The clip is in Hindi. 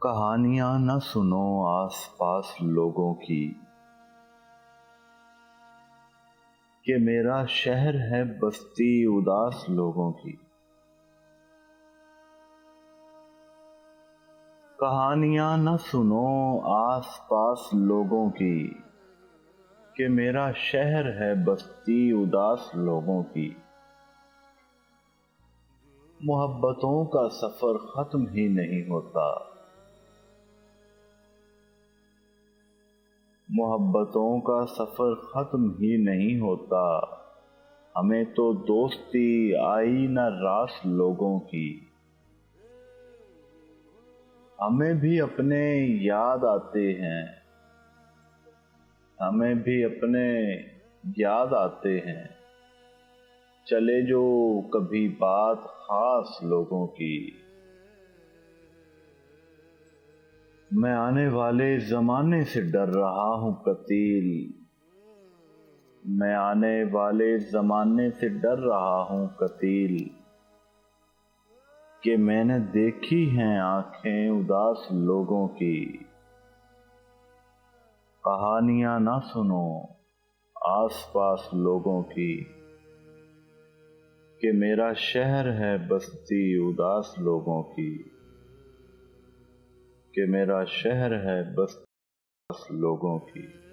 कहानियां न सुनो आस-पास लोगों की, कि मेरा शहर है बस्ती उदास लोगों की। कहानियां न सुनो आस-पास लोगों की, कि मेरा शहर है बस्ती उदास लोगों की। मोहब्बतों का सफर खत्म ही नहीं होता, मोहब्बतों का सफर खत्म ही नहीं होता। हमें तो दोस्ती आई न रास लोगों की। हमें भी अपने याद आते हैं, हमें भी अपने याद आते हैं। चले जो कभी बात खास लोगों की। मैं आने वाले जमाने से डर रहा हूँ कतील, मैं आने वाले जमाने से डर रहा हूँ कतील। कि मैंने देखी हैं आंखें उदास लोगों की। कहानियां ना सुनो आस-पास लोगों की, कि मेरा शहर है बस्ती उदास लोगों की। कि मेरा शहर है बस्ती उदास लोगों की।